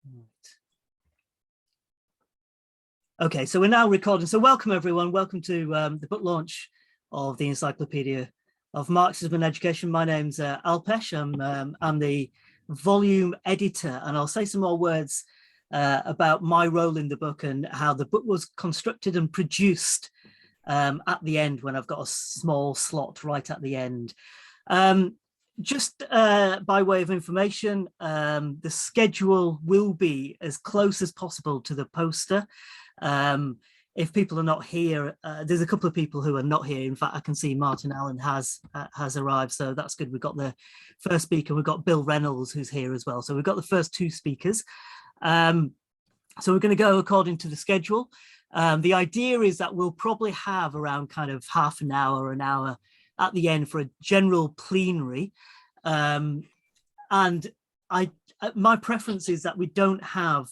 Right. Okay, so we're now recording. So welcome everyone. Welcome to the book launch of the Encyclopaedia of Marxism and Education. My name's ALPESH. I'm the volume editor, and I'll say some more words about my role in the book and how the book was constructed and produced at the end, when I've got a small slot right at the end. Just by way of information, the schedule will be as close as possible to the poster. If people are not here, there's a couple of people who are not here. In fact, I can see Martin Allen has arrived, so that's good. We've got the first speaker. We've got Bill Reynolds, who's here as well. So we've got the first two speakers. So we're going to go according to the schedule. The idea is that we'll probably have around kind of half an hour at the end for a general plenary. And my preference is that we don't have,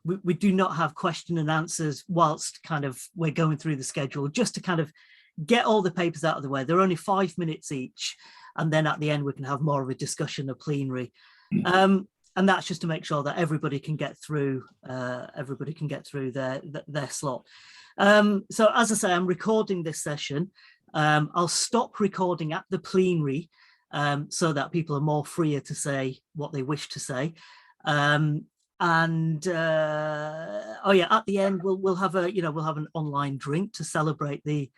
we do not have question and answers whilst kind of we're going through the schedule, just to kind of get all the papers out of the way. They're only 5 minutes each. And then at the end, we can have more of a discussion, a plenary. And that's just to make sure that everybody can get through their slot. So as I say, I'm recording this session. I'll stop recording at the plenary so that people are more freer to say what they wish to say. Oh yeah, at the end we'll have an online drink to celebrate the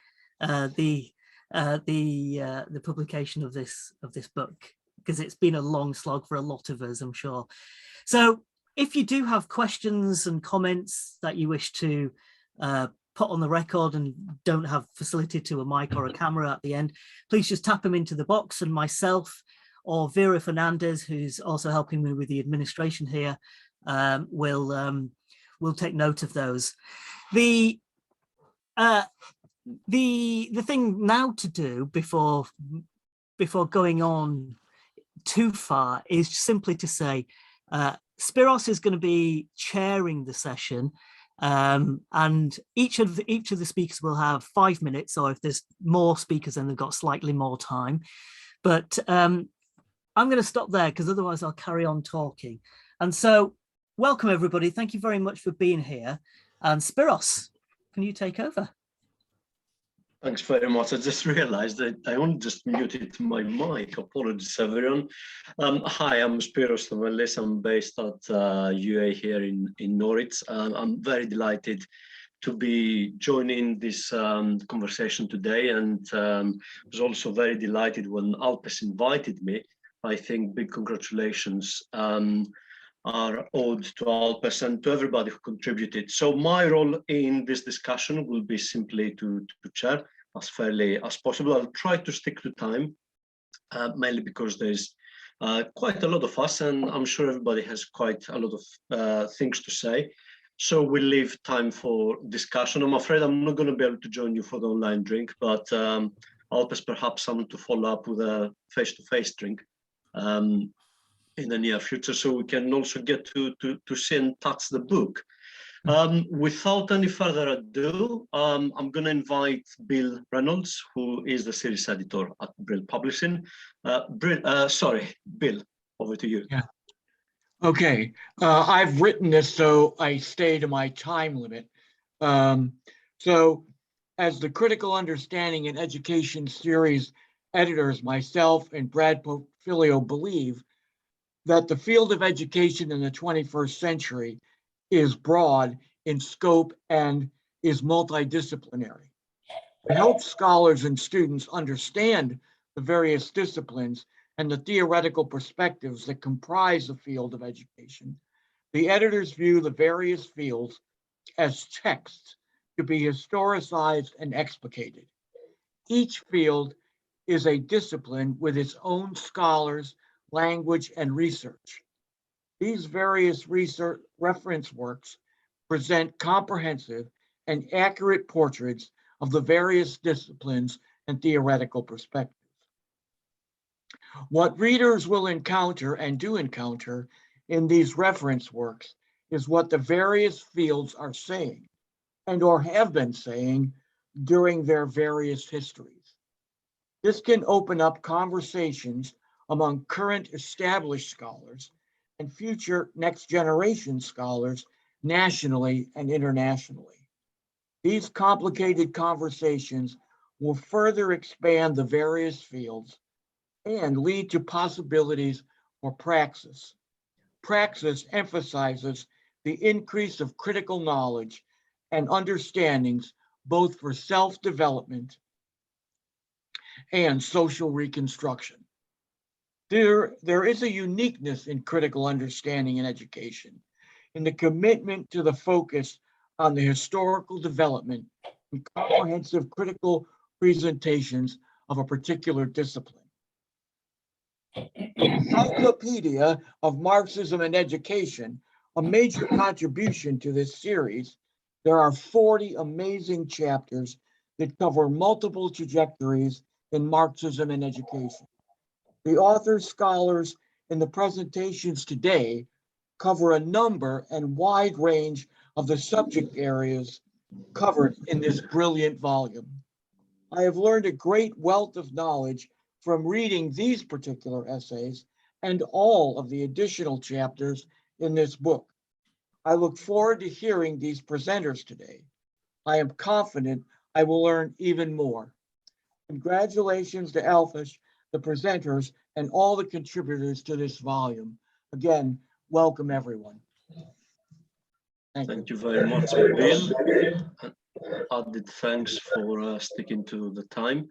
publication of this book, because it's been a long slog for a lot of us, I'm sure. So if you do have questions and comments that you wish to put on the record and don't have facility to a mic or a camera at the end, please just tap them into the box, and myself or Vera Fernandez, who's also helping me with the administration here, will take note of those. The thing now to do before going on too far is simply to say SPYROS is going to be chairing the session, and each of the speakers will have 5 minutes, or if there's more speakers then they've got slightly more time. But I'm going to stop there because otherwise I'll carry on talking. And so welcome everybody, thank you very much for being here, and SPYROS, can you take over? Thanks very much. I just realized that I only just muted my mic. Apologies, everyone. Hi, I'm SPYROS THEMELIS. I'm based at UA here in Norwich. I'm very delighted to be joining this conversation today, and was also very delighted when ALPESH invited me. I think big congratulations are owed to ALPESH and to everybody who contributed. So my role in this discussion will be simply to chair as fairly as possible. I'll try to stick to time, mainly because there's quite a lot of us, and I'm sure everybody has quite a lot of things to say. So we'll leave time for discussion. I'm afraid I'm not going to be able to join you for the online drink, but ALPESH perhaps someone to follow up with a face-to-face drink in the near future, so we can also get to see and touch the book. Without any further ado, I'm going to invite Bill Reynolds, who is the series editor at Brill Publishing. Bill, over to you. Yeah. Okay. I've written this so I stay to my time limit. So as the Critical Understanding in Education series editors, myself and Brad Filio believe that the field of education in the 21st century is broad in scope and is multidisciplinary. To help scholars and students understand the various disciplines and the theoretical perspectives that comprise the field of education, the editors view the various fields as texts to be historicized and explicated. Each field is a discipline with its own scholars, language, and research. These various research reference works present comprehensive and accurate portraits of the various disciplines and theoretical perspectives. What readers will encounter and do encounter in these reference works is what the various fields are saying and or have been saying during their various histories. This can open up conversations among current established scholars and future next generation scholars nationally and internationally. These complicated conversations will further expand the various fields and lead to possibilities for praxis. Praxis emphasizes the increase of critical knowledge and understandings both for self-development and social reconstruction. There is a uniqueness in critical understanding in education, in the commitment to the focus on the historical development and comprehensive critical presentations of a particular discipline. Encyclopaedia of Marxism and Education, a major contribution to this series, there are 40 amazing chapters that cover multiple trajectories in Marxism and education. The authors, scholars, in the presentations today cover a number and wide range of the subject areas covered in this brilliant volume. I have learned a great wealth of knowledge from reading these particular essays and all of the additional chapters in this book. I look forward to hearing these presenters today. I am confident I will learn even more. Congratulations to ALPESH, the presenters, and all the contributors to this volume. Again, welcome everyone. Thank you very much, Bill. Added thanks for sticking to the time.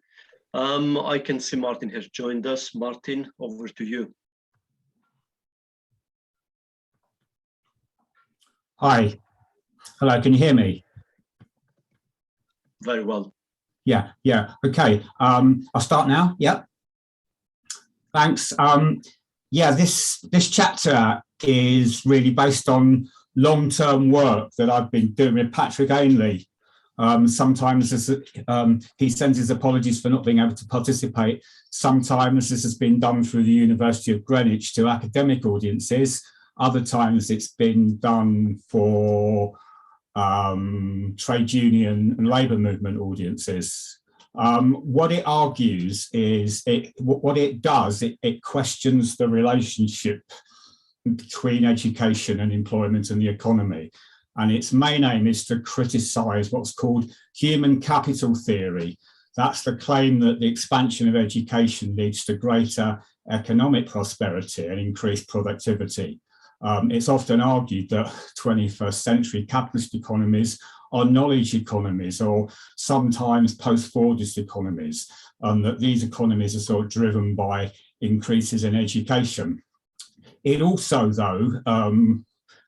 I can see Martin has joined us. Martin, over to you. Hi. Hello, can you hear me? Very well. Yeah, okay. I'll start now. Yeah. Thanks. Yeah, this chapter is really based on long-term work that I've been doing with Patrick Ainley. Sometimes he sends his apologies for not being able to participate. Sometimes this has been done through the University of Greenwich to academic audiences. Other times it's been done for trade union and labour movement audiences. What it argues is, what it does, it questions the relationship between education and employment and the economy. And its main aim is to criticise what's called human capital theory. That's the claim that the expansion of education leads to greater economic prosperity and increased productivity. It's often argued that 21st century capitalist economies are knowledge economies or sometimes post-Fordist economies, and that these economies are sort of driven by increases in education. It also, though,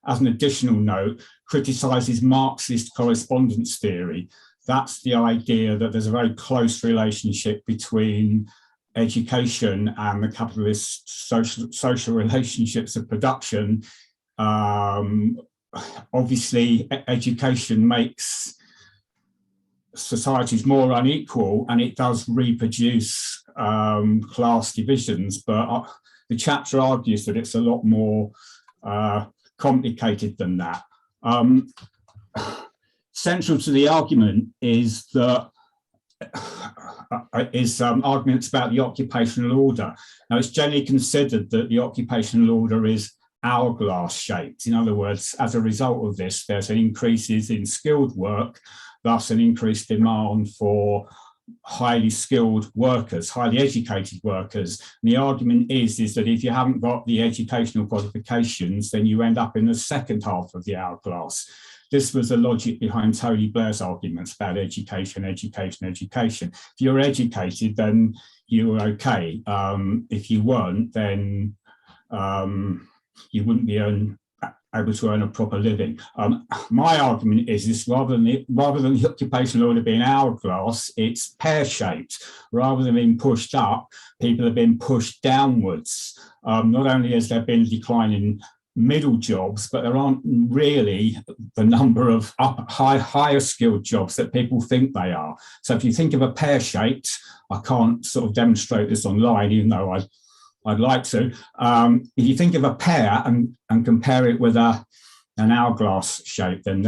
as an additional note, criticises Marxist correspondence theory. That's the idea that there's a very close relationship between education and the capitalist social relationships of production. Obviously, education makes societies more unequal and it does reproduce class divisions, but the chapter argues that it's a lot more complicated than that. Central to the argument is that arguments about the occupational order. Now, it's generally considered that the occupational order is hourglass shaped. In other words, as a result of this, there's an increases in skilled work, thus an increased demand for highly skilled workers, highly educated workers. And the argument is that if you haven't got the educational qualifications, then you end up in the second half of the hourglass. This was the logic behind Tony Blair's arguments about education. If you're educated, then you were okay. If you weren't, then you wouldn't be able to earn a proper living. My argument is this: rather than the occupational order being hourglass, it's pear-shaped. Rather than being pushed up, people have been pushed downwards. Not only has there been a decline in middle jobs, but there aren't really the number of higher skilled jobs that people think they are. So if you think of a pear-shaped, I can't sort of demonstrate this online, even though I'd like to. If you think of a pear and compare it with an hourglass shape, then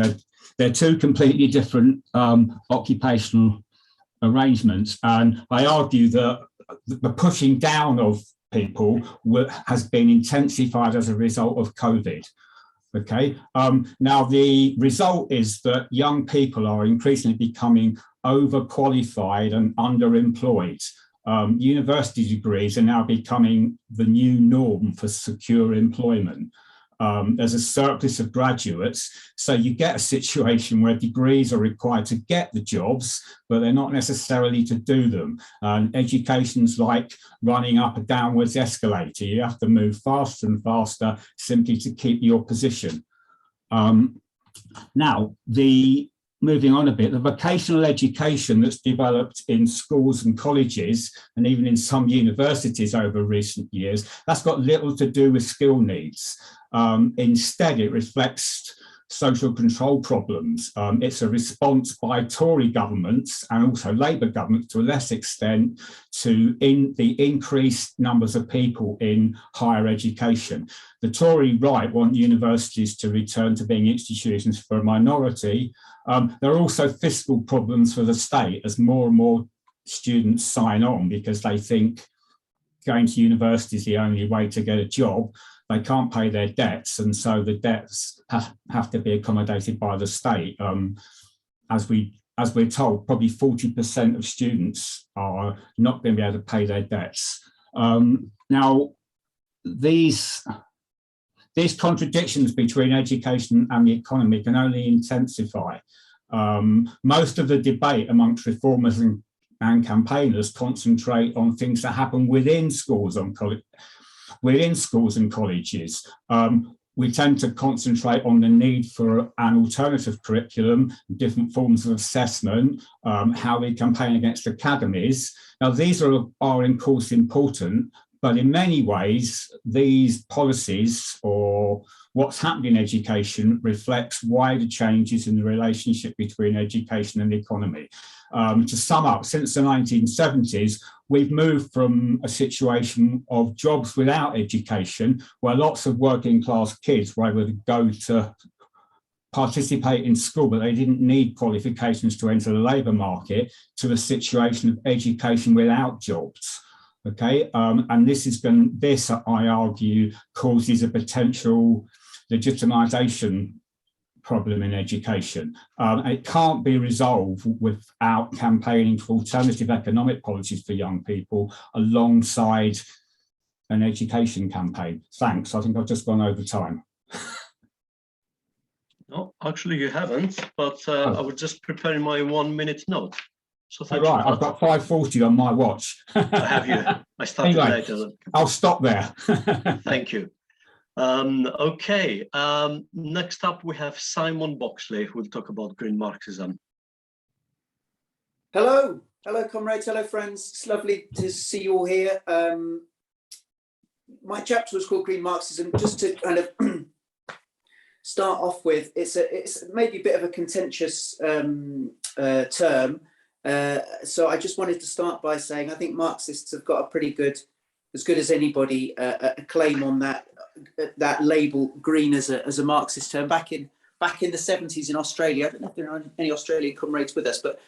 they're two completely different occupational arrangements. And I argue that the pushing down of people has been intensified as a result of COVID. Okay, now the result is that young people are increasingly becoming overqualified and underemployed. University degrees are now becoming the new norm for secure employment. There's a surplus of graduates, so you get a situation where degrees are required to get the jobs, but they're not necessarily to do them. Education's like running up a downwards escalator. You have to move faster and faster simply to keep your position. Now, moving on a bit, the vocational education that's developed in schools and colleges, and even in some universities over recent years, that's got little to do with skill needs. Instead, it reflects social control problems. It's a response by Tory governments and also Labour governments to a less extent to the increased numbers of people in higher education. The Tory right want universities to return to being institutions for a minority. There are also fiscal problems for the state as more and more students sign on because they think going to university is the only way to get a job. They can't pay their debts, and so the debts have to be accommodated by the state. As we're told, probably 40% of students are not going to be able to pay their debts. Now, these contradictions between education and the economy can only intensify. Most of the debate amongst reformers and campaigners concentrate on things that happen within schools and colleges. We tend to concentrate on the need for an alternative curriculum, different forms of assessment, how we campaign against academies. Now, these are in course important, but in many ways, these policies or what's happening in education reflects wider changes in the relationship between education and the economy. To sum up, since the 1970s, we've moved from a situation of jobs without education, where lots of working class kids were able to go to participate in school, but they didn't need qualifications to enter the labour market, to a situation of education without jobs. Okay, and this, I argue, causes a potential legitimisation problem in education. It can't be resolved without campaigning for alternative economic policies for young people alongside an education campaign. Thanks, I think I've just gone over time. No, actually you haven't, but I was just preparing my 1 minute note. So thank you. I've got 5:40 on my watch. Have you? I started anyway, later. I'll stop there. Thank you. Okay, next up we have Simon Boxley, who will talk about green Marxism. Hello, comrades, hello friends. It's lovely to see you all here. My chapter was called Green Marxism. Just to kind of start off with, it's maybe a bit of a contentious term. So I just wanted to start by saying I think Marxists have got a pretty good, as good as anybody, a claim on that label green as a Marxist term. Back in the 70s in Australia, I don't know if there are any Australian comrades with us, but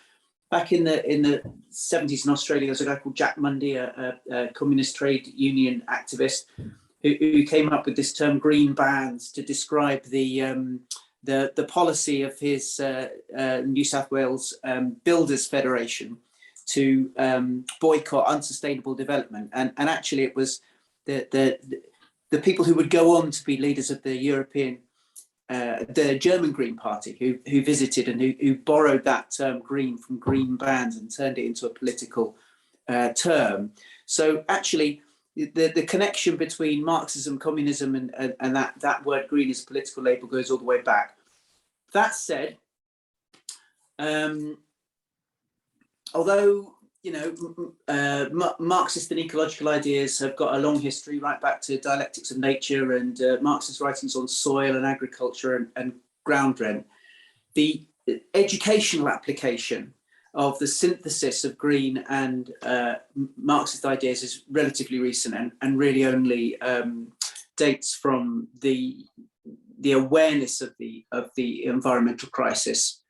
back in the 70s in Australia, there was a guy called Jack Mundy, a communist trade union activist, who came up with this term green bands to describe the policy of his New South Wales Builders Federation to boycott unsustainable development, and actually it was the people who would go on to be leaders of the the German Green Party who visited and who borrowed that term green from green bands and turned it into a political term. So actually the connection between Marxism, communism and that word green as a political label goes all the way back. That said, although Marxist and ecological ideas have got a long history, right back to Dialectics of Nature and Marxist writings on soil and agriculture and ground rent, the educational application of the synthesis of green and Marxist ideas is relatively recent and really only dates from the awareness of the environmental crisis.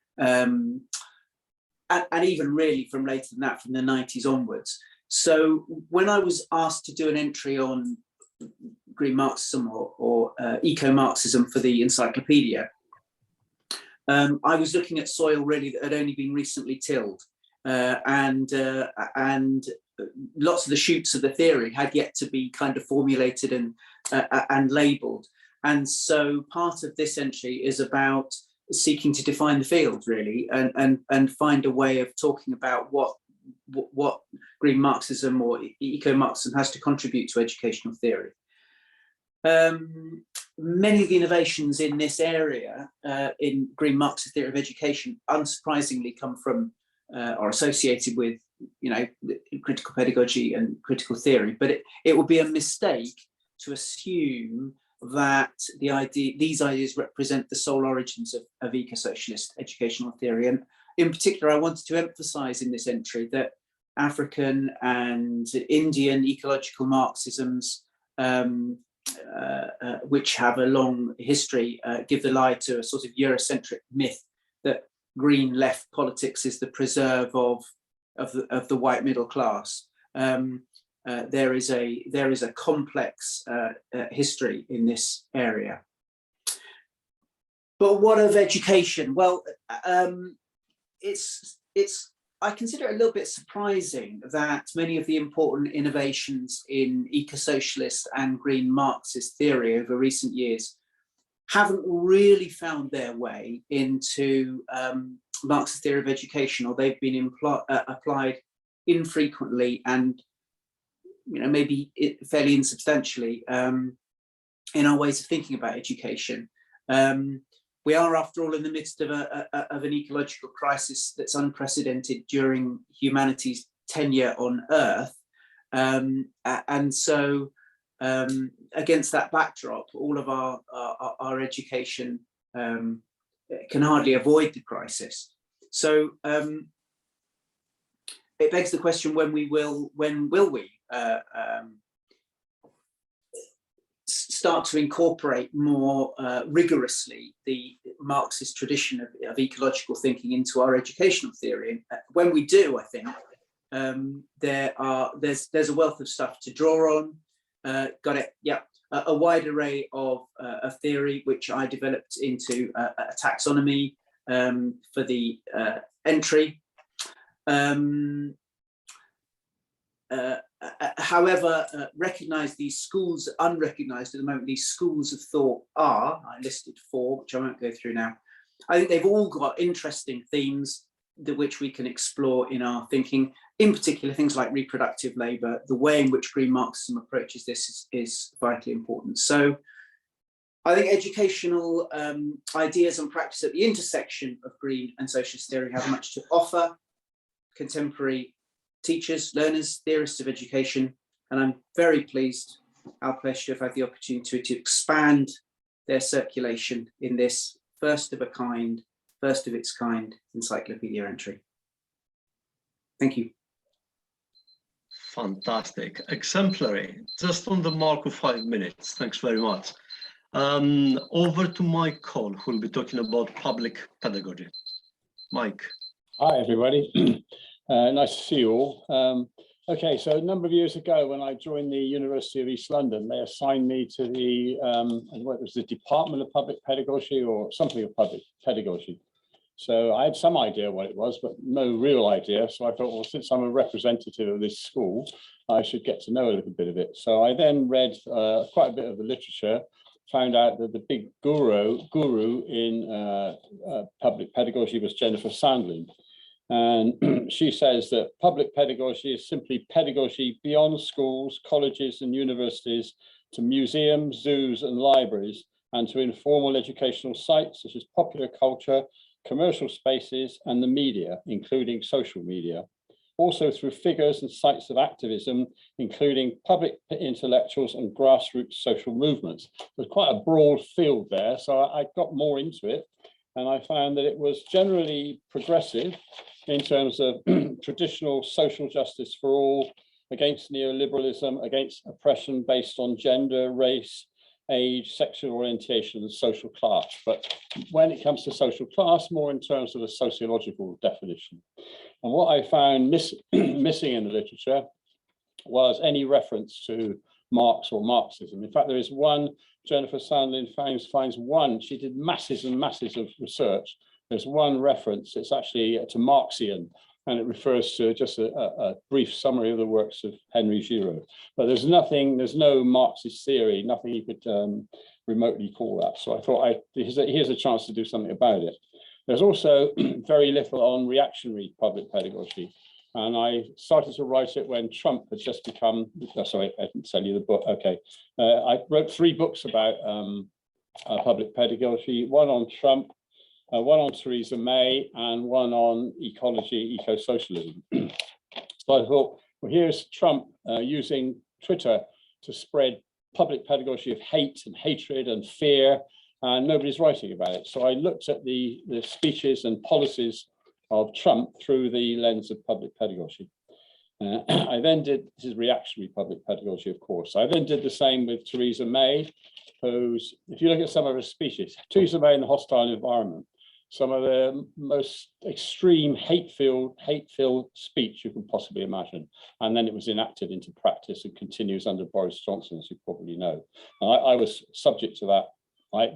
And even really from later than that, from the 90s onwards. So when I was asked to do an entry on green Marxism or eco-Marxism for the Encyclopaedia, I was looking at soil really that had only been recently tilled, and lots of the shoots of the theory had yet to be kind of formulated and labelled. And so part of this entry is about seeking to define the field really, and find a way of talking about what green Marxism or eco-Marxism has to contribute to educational theory. Many of the innovations in this area, in green Marxist theory of education, unsurprisingly come from or associated with, you know, critical pedagogy and critical theory. But it would be a mistake to assume that these ideas represent the sole origins of eco-socialist educational theory. And in particular, I wanted to emphasize in this entry that African and Indian ecological Marxisms, which have a long history, give the lie to a sort of Eurocentric myth that green left politics is the preserve of the white middle class. There is a complex history in this area. But what of education? Well, I consider it a little bit surprising that many of the important innovations in eco-socialist and green Marxist theory over recent years haven't really found their way into Marxist theory of education, or they've been applied infrequently and, you know, maybe fairly insubstantially in our ways of thinking about education. We are, after all, in the midst of an ecological crisis that's unprecedented during humanity's tenure on Earth. And so against that backdrop, all of our education can hardly avoid the crisis. So it begs the question, when will we start to incorporate more rigorously the Marxist tradition of ecological thinking into our educational theory? And when we do, I think there's a wealth of stuff to draw on. Got it? Yeah, a wide array of theory, which I developed into a taxonomy for the entry. However, recognize these schools, unrecognized at the moment, these schools of thought are, I listed 4, which I won't go through now. I think they've all got interesting themes which we can explore in our thinking, in particular things like reproductive labor. The way in which green Marxism approaches this is vitally important. So I think educational ideas and practice at the intersection of green and socialist theory have much to offer contemporary teachers, learners, theorists of education, and I'm very pleased, ALPESH, to have had the opportunity to expand their circulation in this first of its kind encyclopedia entry. Thank you. Fantastic, exemplary. Just on the mark of 5 minutes. Thanks very much. Over to Mike Cole, who will be talking about public pedagogy. Mike. Hi, everybody. Nice to see you all. Okay, so a number of years ago, when I joined the University of East London, they assigned me to the, what was the Department of Public Pedagogy or something of public pedagogy. So I had some idea what it was, but no real idea. So I thought, well, since I'm a representative of this school, I should get to know a little bit of it. So I then read quite a bit of the literature, found out that the big guru in public pedagogy was Jennifer Sandlin. And she says that public pedagogy is simply pedagogy beyond schools, colleges and universities to museums, zoos and libraries, and to informal educational sites such as popular culture, commercial spaces and the media, including social media. Also through figures and sites of activism, including public intellectuals and grassroots social movements. There's quite a broad field there, so I got more into it. And I found that it was generally progressive in terms of traditional social justice for all, against neoliberalism, against oppression based on gender, race, age, sexual orientation, and social class. But when it comes to social class, more in terms of a sociological definition. And what I found missing in the literature was any reference to Marx or Marxism. In fact, there is one, Jennifer Sandlin finds one, she did masses and masses of research. There's one reference, it's actually to Marxian, and it refers to just a brief summary of the works of Henry Giraud. But there's nothing, there's no Marxist theory, nothing you could remotely call that. So I thought, here's a chance to do something about it. There's also very little on reactionary public pedagogy. And I started to write it when Trump had just become, oh, sorry, I didn't tell you the book, okay. I wrote 3 books about public pedagogy, one on Trump, one on Theresa May, and one on ecology, eco-socialism. So I thought, well, here's Trump using Twitter to spread public pedagogy of hate and hatred and fear, and nobody's writing about it. So I looked at the speeches and policies of Trump through the lens of public pedagogy. I then did, this is reactionary public pedagogy, of course. I then did the same with Theresa May, who's, if you look at some of her speeches, Theresa May in the hostile environment, some of the most extreme hate-filled speech you can possibly imagine. And then it was enacted into practice and continues under Boris Johnson, as you probably know. And I was subject to that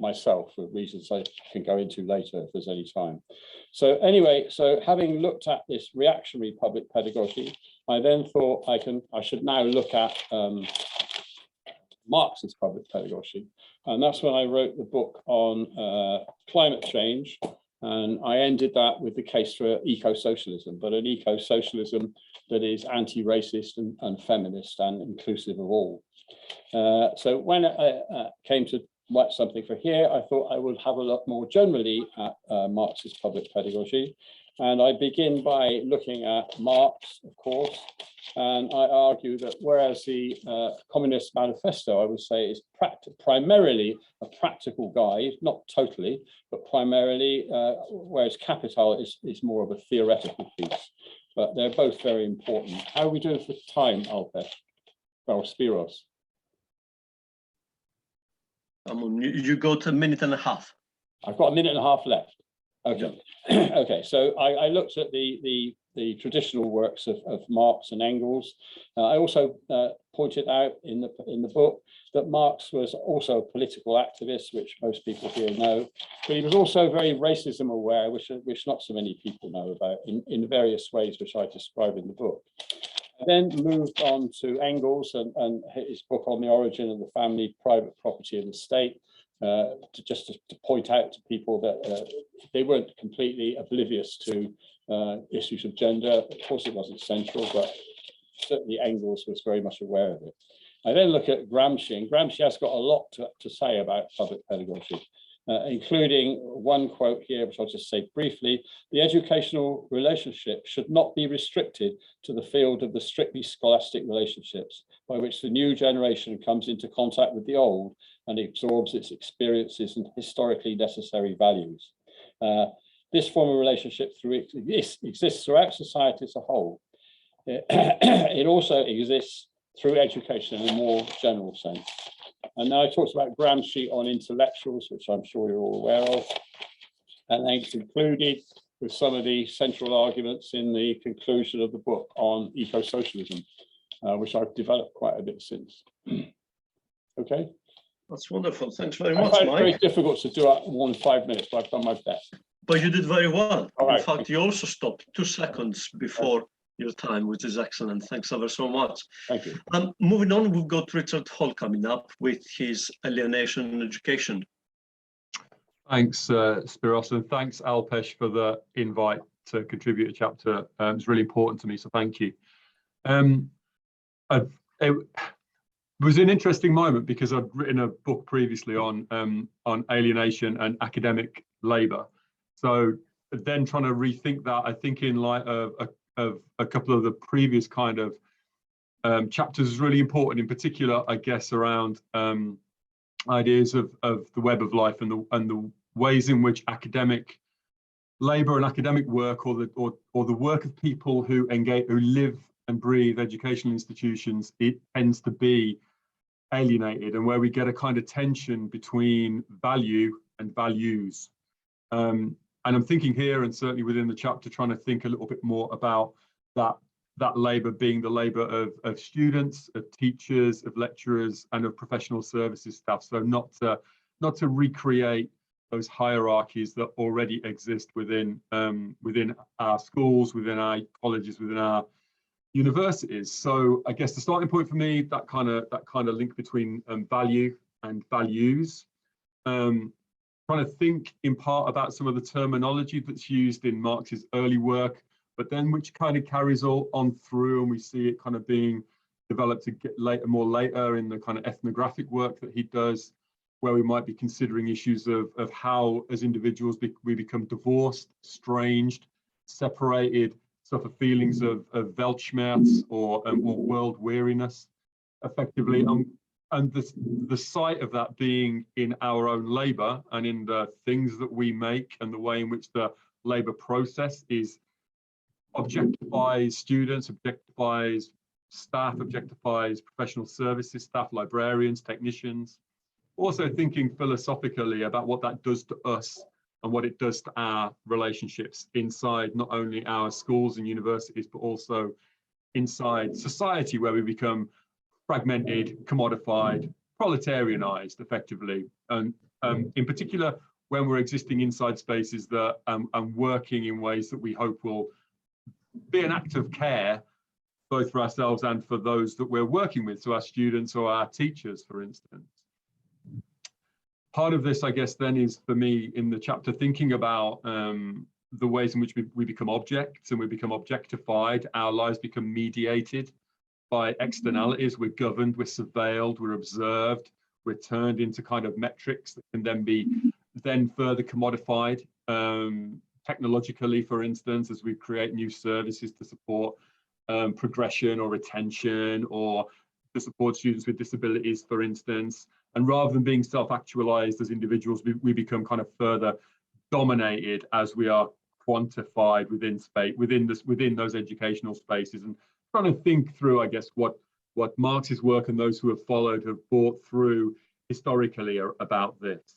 myself for reasons I can go into later if there's any time. So anyway, so having looked at this reactionary public pedagogy, I then thought I should now look at Marxist public pedagogy. And that's when I wrote the book on climate change. And I ended that with the case for eco-socialism, but an eco-socialism that is anti-racist and feminist and inclusive of all. So when I came to write something for here, I thought I would have a look more generally at Marxist public pedagogy. And I begin by looking at Marx, of course, and I argue that whereas the Communist Manifesto, I would say, is primarily a practical guide, not totally, but primarily, whereas Capital is more of a theoretical piece. But they're both very important. How are we doing for time, ALPESH? Well, SPYROS. You got a minute and a half. I've got a minute and a half left. Okay. Okay, so I looked at the traditional works of Marx and Engels. I also pointed out in the book that Marx was also a political activist, which most people here know, but he was also very racism aware, which not so many people know about in various ways, which I describe in the book. I then moved on to Engels and his book on the origin of the family, private property and the state, to point out to people that they weren't completely oblivious to issues of gender. Of course, it wasn't central, but certainly Engels was very much aware of it. I then look at Gramsci, and Gramsci has got a lot to say about public pedagogy, including one quote here, which I'll just say briefly: the educational relationship should not be restricted to the field of the strictly scholastic relationships, by which the new generation comes into contact with the old and absorbs its experiences and historically necessary values. This form of relationship exists throughout society as a whole. It also exists through education in a more general sense. And now I talked about Gramsci on intellectuals, which I'm sure you're all aware of, and then concluded with some of the central arguments in the conclusion of the book on eco-socialism, which I've developed quite a bit since. Okay. That's wonderful. Thanks very much, I find it Mike. very difficult to do it in 5 minutes, but I've done my best. But you did very well. All right. In fact, you also stopped 2 seconds before your time, which is excellent. Thanks ever so much. Thank you. Moving on, we've got Richard Hall coming up with his Alienation in Education. Thanks, Spyros, and thanks, ALPESH, for the invite to contribute a chapter. It's really important to me, so thank you. It was an interesting moment because I'd written a book previously on alienation and academic labour. So then trying to rethink that, I think in light of a couple of the previous kind of chapters is really important, in particular, I guess, around ideas of the web of life and the ways in which academic labour and academic work, or the work of people who live and breathe educational institutions, it tends to be alienated, and where we get a kind of tension between value and values. And I'm thinking here, and certainly within the chapter, trying to think a little bit more about that that labour being the labour of students, of teachers, of lecturers, and of professional services staff. So not to recreate those hierarchies that already exist within our schools, within our colleges, within our universities. So I guess the starting point for me, that kind of link between value and values. Trying to think in part about some of the terminology that's used in Marx's early work, but then which kind of carries all on through, and we see it kind of being developed to get more later in the kind of ethnographic work that he does, where we might be considering issues of how, as individuals, we become divorced, estranged, separated, suffer feelings of Weltschmerz or world weariness, effectively. And the sight of that being in our own labour and in the things that we make and the way in which the labour process is objectifies students, objectifies staff, objectifies professional services staff, librarians, technicians. Also thinking philosophically about what that does to us and what it does to our relationships inside not only our schools and universities, but also inside society, where we become fragmented, commodified, proletarianized effectively. And in particular, when we're existing inside spaces that and working in ways that we hope will be an act of care, both for ourselves and for those that we're working with, so our students or our teachers, for instance. Part of this, I guess, then is for me in the chapter thinking about the ways in which we become objects and we become objectified. Our lives become mediated by externalities. We're governed, we're surveilled, we're observed, we're turned into kind of metrics that can then be further commodified technologically, for instance, as we create new services to support progression or retention, or to support students with disabilities, for instance. And rather than being self-actualized as individuals, we become kind of further dominated as we are quantified within space, within those educational spaces. And trying to think through, I guess, what Marx's work and those who have followed have brought through historically about this.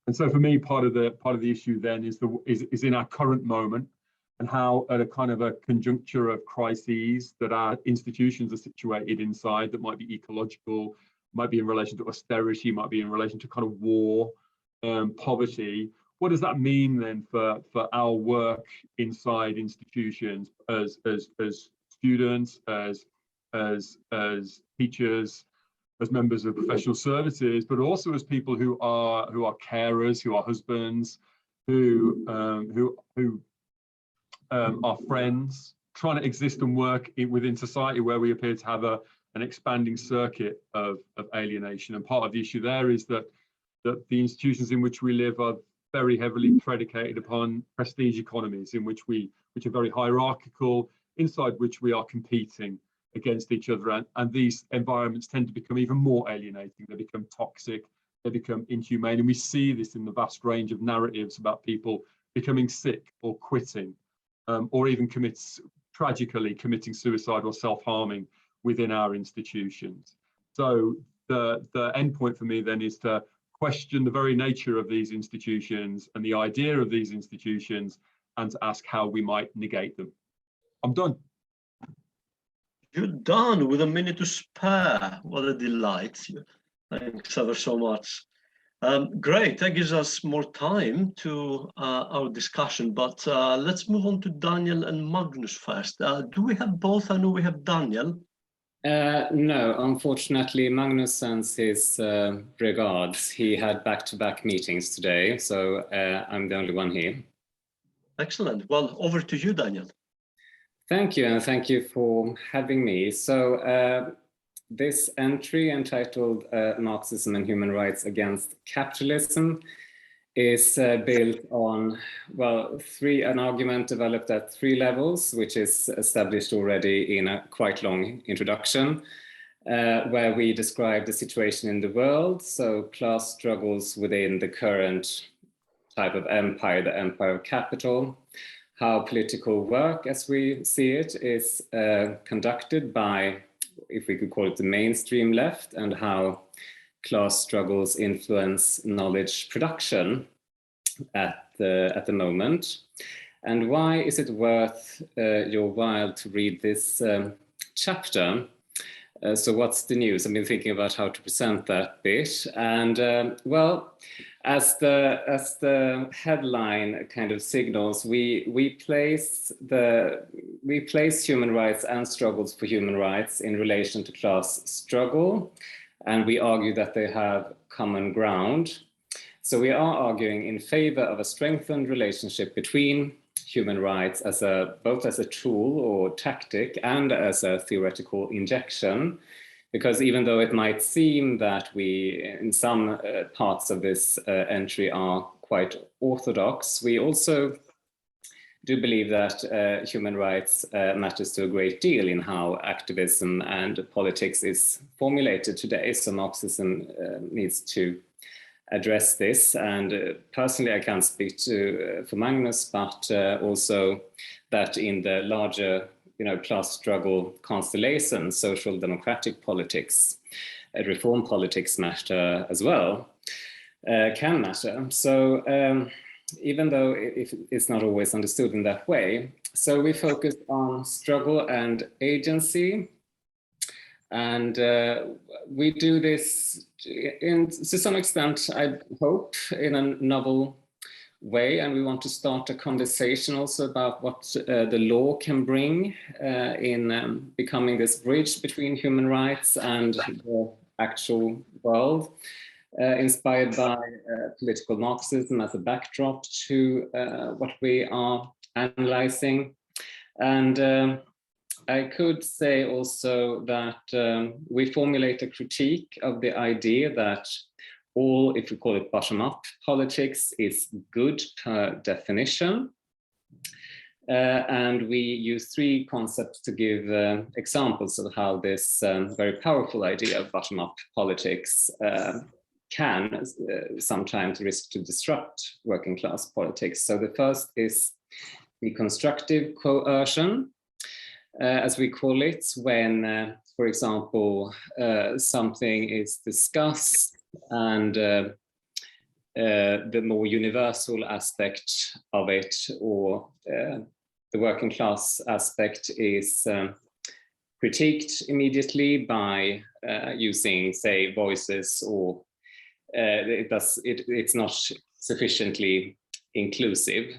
And so for me, part of the issue then is in our current moment, and how at a kind of a conjuncture of crises that our institutions are situated inside, that might be ecological, might be in relation to austerity, might be in relation to kind of war, poverty. What does that mean then for our work inside institutions as students, as teachers, as members of professional services, but also as people who are carers, who are husbands, who are friends, trying to exist and work within society where we appear to have an expanding circuit of alienation. And part of the issue there is that the institutions in which we live are very heavily predicated upon prestige economies, which are very hierarchical, inside which we are competing against each other, and these environments tend to become even more alienating. They become toxic, they become inhumane, and we see this in the vast range of narratives about people becoming sick or quitting, or even tragically committing suicide or self-harming within our institutions. So the end point for me then is to question the very nature of these institutions and the idea of these institutions, and to ask how we might negate them. I'm done. You're done with a minute to spare. What a delight. Thanks ever so much. Great, that gives us more time to our discussion, but let's move on to Daniel and Magnus first. Do we have both? I know we have Daniel. No, unfortunately, Magnus sends his regards. He had back-to-back meetings today, so I'm the only one here. Excellent. Well, over to you, Daniel. Thank you, and thank you for having me. So this entry entitled Marxism and Human Rights Against Capitalism is built on, well, an argument developed at 3 levels, which is established already in a quite long introduction, where we describe the situation in the world, so class struggles within the current type of empire, the empire of capital, how political work, as we see it, is conducted by, if we could call it, the mainstream left, and how class struggles influence knowledge production at the moment. And why is it worth your while to read this chapter? So what's the news? I've been thinking about how to present that bit. And well, as the headline kind of signals, we place human rights and struggles for human rights in relation to class struggle, and we argue that they have common ground. So we are arguing in favor of a strengthened relationship between human rights as both as a tool or tactic and as a theoretical injection, because even though it might seem that we in some parts of this entry are quite orthodox, we also do believe that human rights matters to a great deal in how activism and politics is formulated today. So Marxism needs to address this, and personally I can't speak for Magnus, but also that in the larger class struggle constellation, social democratic politics, reform politics matter as well, can matter. So even though it's not always understood in that way, so we focus on struggle and agency. And we do this to some extent, I hope, in a novel way. And we want to start a conversation also about what the law can bring in becoming this bridge between human rights and the actual world, inspired by political Marxism as a backdrop to what we are analyzing. And I could say also that we formulate a critique of the idea that all, if we call it bottom-up politics, is good per definition. And we use three concepts to give examples of how this very powerful idea of bottom-up politics can sometimes risk to disrupt working class politics. So the first is the constructive coercion, as we call it, when, for example, something is discussed and the more universal aspect of it, or the working class aspect, is critiqued immediately by using, say, voices, or it's not sufficiently inclusive.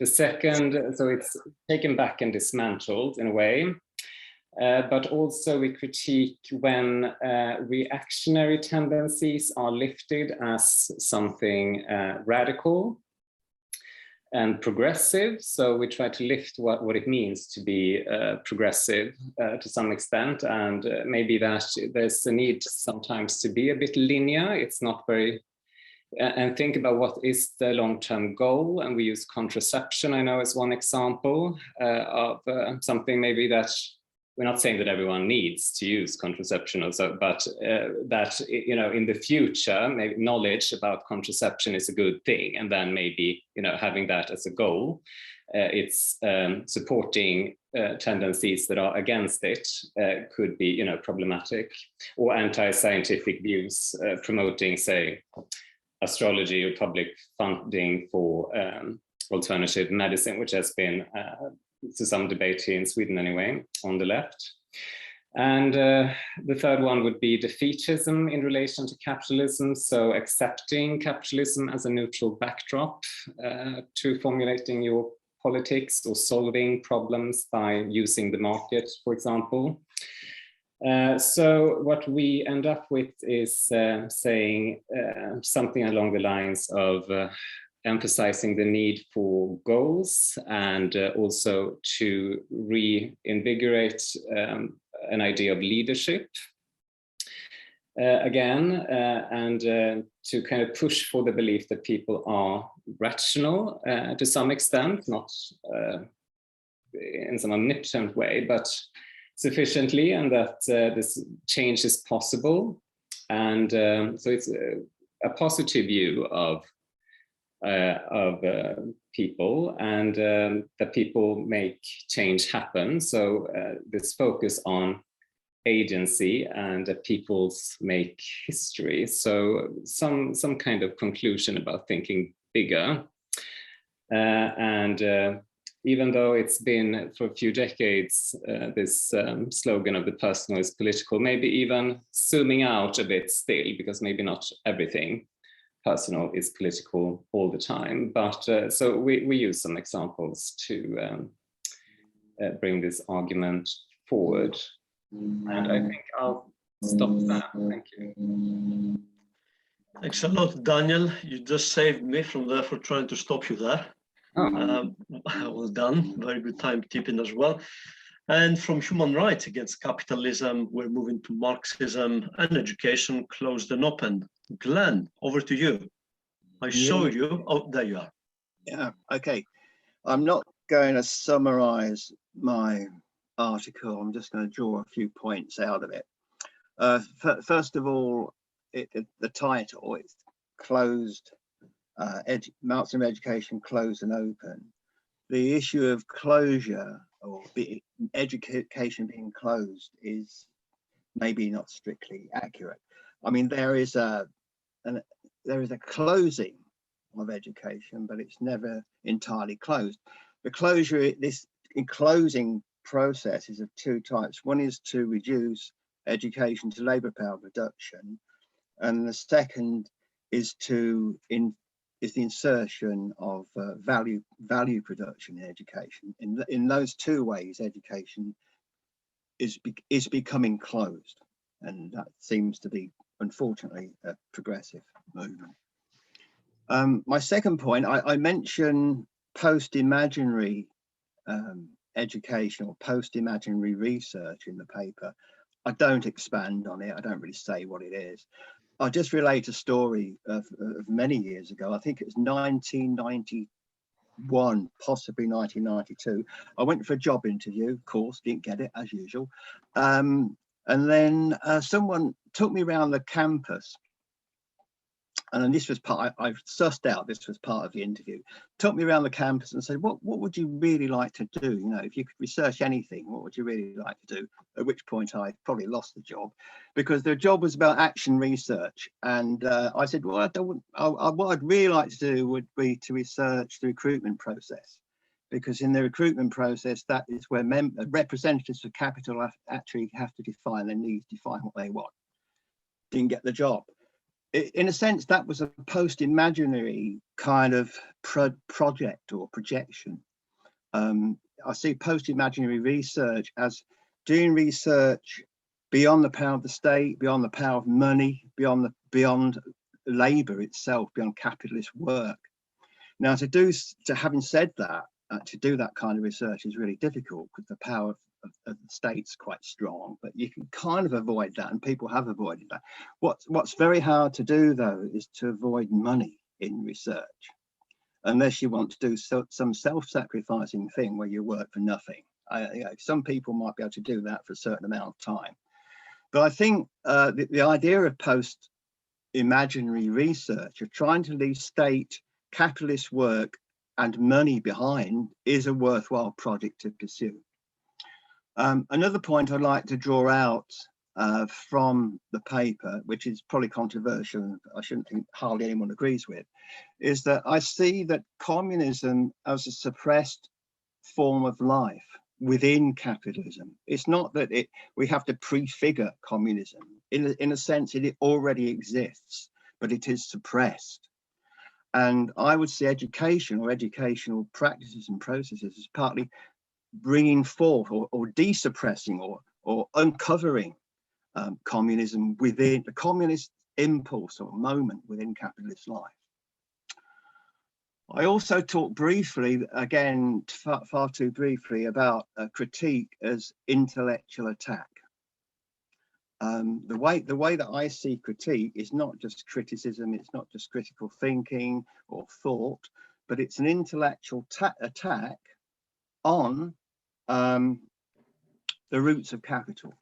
The second, so it's taken back and dismantled in a way, but also we critique when reactionary tendencies are lifted as something radical and progressive. So we try to lift what it means to be progressive to some extent, and maybe that there's a need sometimes to be a bit linear. It's not very, and think about what is the long-term goal, and we use contraception, I know, as one example of something maybe that we're not saying that everyone needs to use contraception also, but that, in the future, maybe knowledge about contraception is a good thing, and then maybe, having that as a goal, it's supporting tendencies that are against it could be, problematic, or anti-scientific views promoting, say, astrology or public funding for alternative medicine, which has been to some debate here in Sweden anyway, on the left. And the third one would be defeatism in relation to capitalism, so accepting capitalism as a neutral backdrop to formulating your politics or solving problems by using the market, for example. So what we end up with is saying something along the lines of emphasizing the need for goals, and also to reinvigorate an idea of leadership again, and to kind of push for the belief that people are rational to some extent, not in some omnipotent way, but sufficiently, and that this change is possible. And so it's a positive view of people, and that people make change happen. So this focus on agency and that peoples make history. So some kind of conclusion about thinking bigger. And even though it's been for a few decades, this slogan of the personal is political, maybe even zooming out a bit still, because maybe not everything personal is political all the time. But so we use some examples to bring this argument forward. And I think I'll stop that. Thank you. Thanks a lot, Daniel. You just saved me from therefore trying to stop you there. Oh. Well done. Very good timekeeping as well. And from human rights against capitalism, we're moving to Marxism and education closed and open. Glenn, over to you. I showed you. Oh, there you are. Yeah, okay. I'm not going to summarize my article. I'm just going to draw a few points out of it. First of all, the title, it's closed, Marxism education closed and open. The issue of closure or education being closed is maybe not strictly accurate. I mean, there is a closing of education, but it's never entirely closed. The closing process is of two types. One is to reduce education to labour power production, and the second is the insertion of value production in education. In those two ways, education is becoming closed, and that seems to be, unfortunately, a progressive movement. My second point, I mentioned post-imaginary education or post-imaginary research in the paper. I don't expand on it. I don't really say what it is. I just relate a story of many years ago. I think it was 1991, possibly 1992. I went for a job interview, of course, didn't get it as usual. And then someone took me around the campus. And this was I've sussed out this was part of the interview. Took me around the campus and said, what would you really like to do? You know, if you could research anything, what would you really like to do? At which point I probably lost the job, because their job was about action research. And I said, well, what I'd really like to do would be to research the recruitment process, because in the recruitment process, that is where representatives of capital actually have to define their needs, define what they want. Didn't get the job. In a sense, that was a post-imaginary kind of project or projection. I see post-imaginary research as doing research beyond the power of the state, beyond the power of money, beyond labour itself, beyond capitalist work. Now, having said that, to do that kind of research is really difficult because the power of the state's quite strong, but you can kind of avoid that, and people have avoided that. What's very hard to do, though, is to avoid money in research, unless you want to do some self-sacrificing thing where you work for nothing. Some people might be able to do that for a certain amount of time, but I think the idea of post-imaginary research, of trying to leave state capitalist work and money behind, is a worthwhile project to pursue. Another point I'd like to draw out from the paper, which is probably controversial, I shouldn't think hardly anyone agrees with, is that I see that communism as a suppressed form of life within capitalism. It's not that we have to prefigure communism. In a sense, it already exists, but it is suppressed. And I would see education or educational practices and processes as partly bringing forth or desuppressing or uncovering communism within the communist impulse or moment within capitalist life. I also talked briefly, again, far too briefly, about critique as intellectual attack. The way that I see critique is not just criticism, it's not just critical thinking or thought, but it's an intellectual attack on the roots of capital.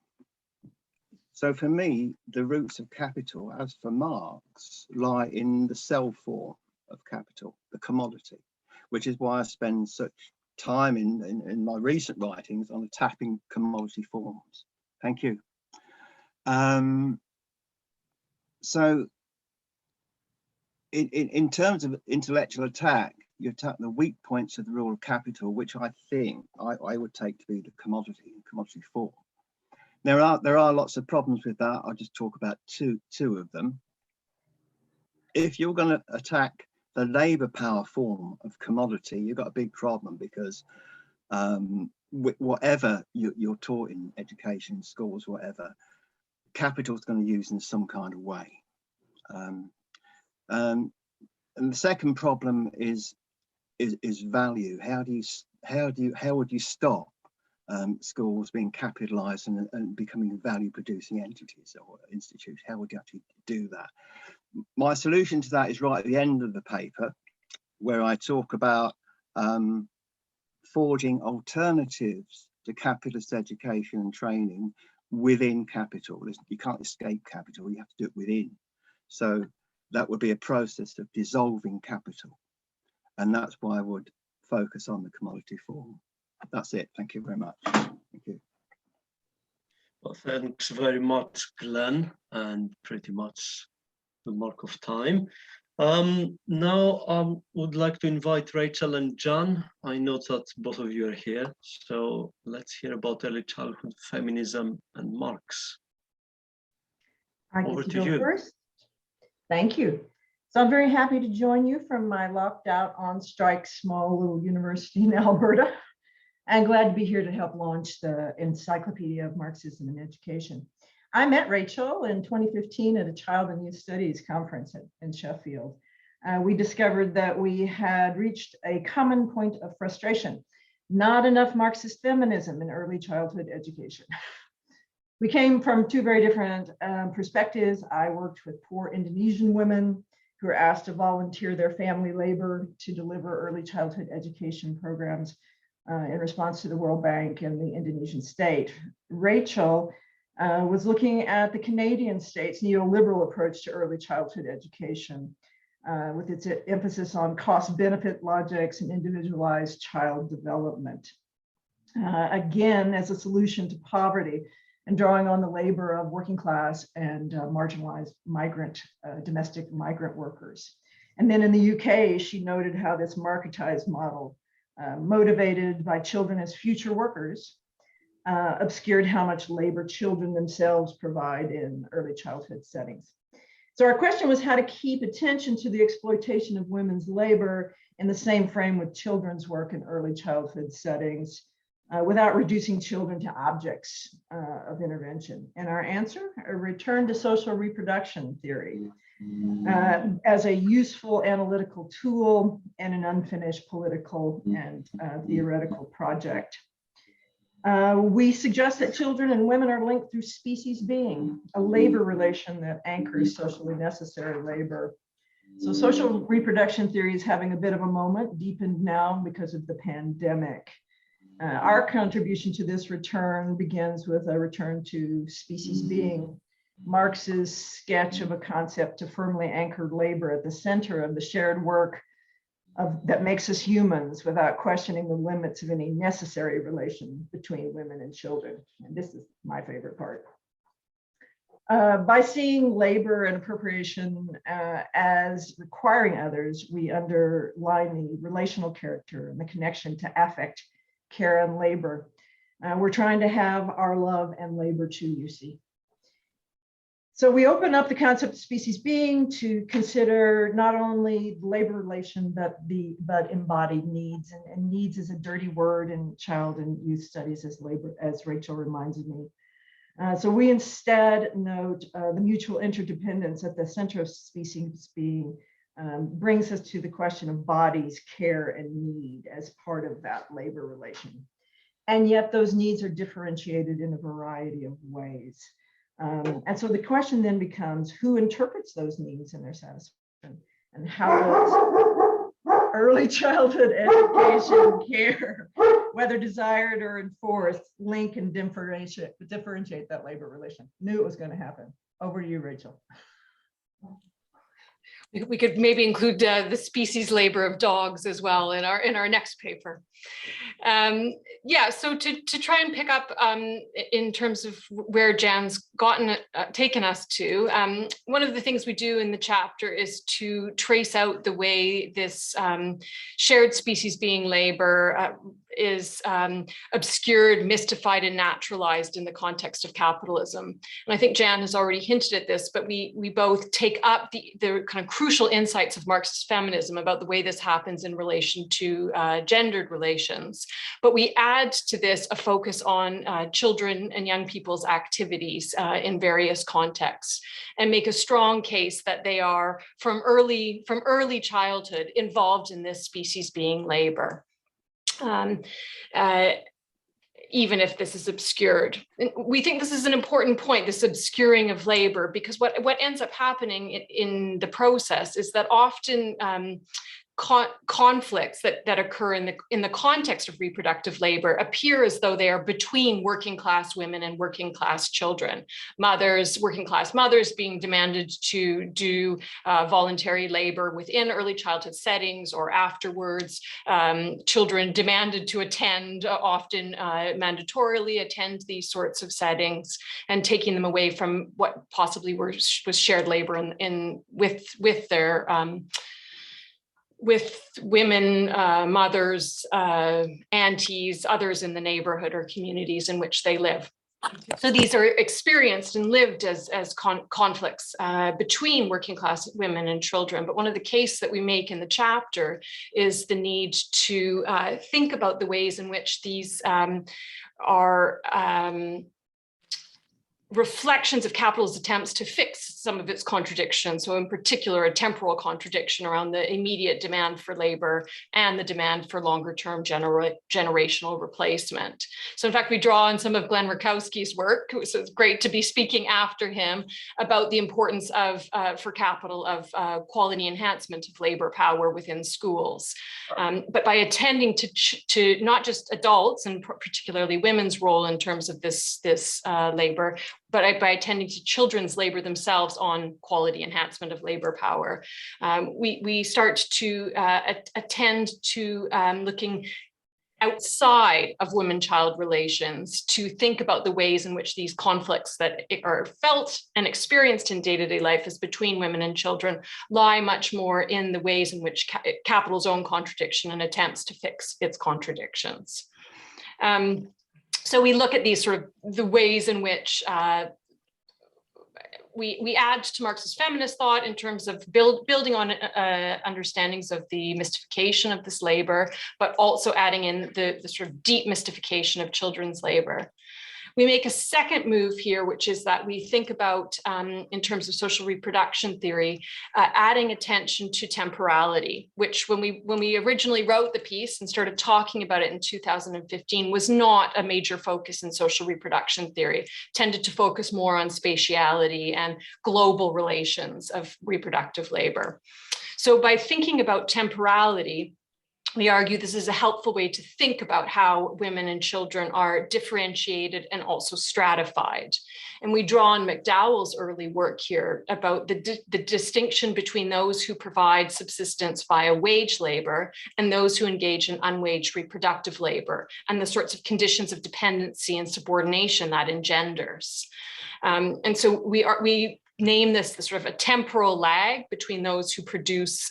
So for me, the roots of capital, as for Marx, lie in the sell form of capital, the commodity, which is why I spend such time in my recent writings on attacking commodity forms. Thank you. So in terms of intellectual attack, you attack the weak points of the rule of capital, which I think I would take to be the commodity form. There are lots of problems with that. I'll just talk about two of them. If you're going to attack the labour power form of commodity, you've got a big problem, because whatever you're taught in education, schools, whatever, capital is going to use in some kind of way. And the second problem is value. How would you stop schools being capitalized and becoming value producing entities or institutes? How would you actually do that? My solution to that is right at the end of the paper, where I talk about forging alternatives to capitalist education and training within capital. You can't escape capital, you have to do it within. So that would be a process of dissolving capital. And that's why I would focus on the commodity form. That's it. Thank you very much. Thank you. Well, thanks very much, Glenn, and pretty much the mark of time. Now I would like to invite Rachel and John. I know that both of you are here, so let's hear about early childhood feminism and Marx. I Over get to you. First. Thank you. So I'm very happy to join you from my locked out on strike small little university in Alberta. I'm glad to be here to help launch the Encyclopedia of Marxism in Education. I met Rachel in 2015 at a Child and Youth Studies conference in Sheffield. We discovered that we had reached a common point of frustration: not enough Marxist feminism in early childhood education. We came from two very different perspectives. I worked with poor Indonesian women who were asked to volunteer their family labor to deliver early childhood education programs in response to the World Bank and the Indonesian state. Rachel was looking at the Canadian state's neoliberal approach to early childhood education with its emphasis on cost-benefit logics and individualized child development. Again, as a solution to poverty, and drawing on the labor of working class and marginalized domestic migrant workers. And then in the UK, she noted how this marketized model, motivated by children as future workers, obscured how much labor children themselves provide in early childhood settings. So our question was how to keep attention to the exploitation of women's labor in the same frame with children's work in early childhood settings, without reducing children to objects of intervention. And our answer, a return to social reproduction theory as a useful analytical tool and an unfinished political and theoretical project. We suggest that children and women are linked through species being, a labor relation that anchors socially necessary labor. So social reproduction theory is having a bit of a moment, deepened now because of the pandemic. Our contribution to this return begins with a return to species being, Marx's sketch of a concept to firmly anchor labor at the center of the shared work that makes us humans without questioning the limits of any necessary relation between women and children. And this is my favorite part. By seeing labor and appropriation as requiring others, we underline the relational character and the connection to affect, care, and labor. We're trying to have our love and labor too, you see. So we open up the concept of species being to consider not only the labor relation, but embodied needs. And needs is a dirty word in child and youth studies as Rachel reminded me. So we instead note the mutual interdependence at the center of species being brings us to the question of bodies, care, and need as part of that labor relation. And yet those needs are differentiated in a variety of ways. And so the question then becomes, who interprets those needs and their satisfaction? And how does early childhood education care, whether desired or enforced, link and differentiate that labor relation? Knew it was going to happen. Over to you, Rachel. We could maybe include the species labor of dogs as well in our next paper. Yeah, so to try and pick up in terms of where Jan's taken us to, one of the things we do in the chapter is to trace out the way this shared species being labor is obscured, mystified, and naturalized in the context of capitalism. And I think Jan has already hinted at this, but we both take up the kind of crucial insights of Marxist feminism about the way this happens in relation to gendered relations. But we add to this a focus on children and young people's activities in various contexts, and make a strong case that they are from early childhood involved in this species being labor. Even if this is obscured. And we think this is an important point, this obscuring of labor, because what ends up happening in the process is that often conflicts that occur in the context of reproductive labor appear as though they are between working class women and working class children. Working class mothers being demanded to do voluntary labor within early childhood settings or afterwards, children demanded to attend, often mandatorily attend these sorts of settings, and taking them away from what possibly was shared labor with their with women, mothers, aunties, others in the neighborhood or communities in which they live. So these are experienced and lived as conflicts between working class women and children. But one of the cases that we make in the chapter is the need to think about the ways in which these are reflections of capital's attempts to fix some of its contradictions. So in particular, a temporal contradiction around the immediate demand for labor and the demand for longer term generational replacement. So in fact, we draw on some of Glenn RIKOWSKI's work, so it's great to be speaking after him about the importance of, for capital, of quality enhancement of labor power within schools. But by attending to not just adults and particularly women's role in terms of this labor, but by attending to children's labor themselves on quality enhancement of labor power. We start to attend to looking outside of women-child relations to think about the ways in which these conflicts that are felt and experienced in day-to-day life as between women and children lie much more in the ways in which capital's own contradiction and attempts to fix its contradictions. So we look at these sort of the ways in which we add to Marxist feminist thought in terms of building on understandings of the mystification of this labor, but also adding in the sort of deep mystification of children's labor. We make a second move here, which is that we think about, in terms of social reproduction theory, adding attention to temporality, which when we originally wrote the piece and started talking about it in 2015 was not a major focus in social reproduction theory, tended to focus more on spatiality and global relations of reproductive labor. So by thinking about temporality, we argue this is a helpful way to think about how women and children are differentiated and also stratified. And we draw on McDowell's early work here about the distinction between those who provide subsistence via wage labor and those who engage in unwaged reproductive labor, and the sorts of conditions of dependency and subordination that engenders. And so we name this the sort of a temporal lag between those who produce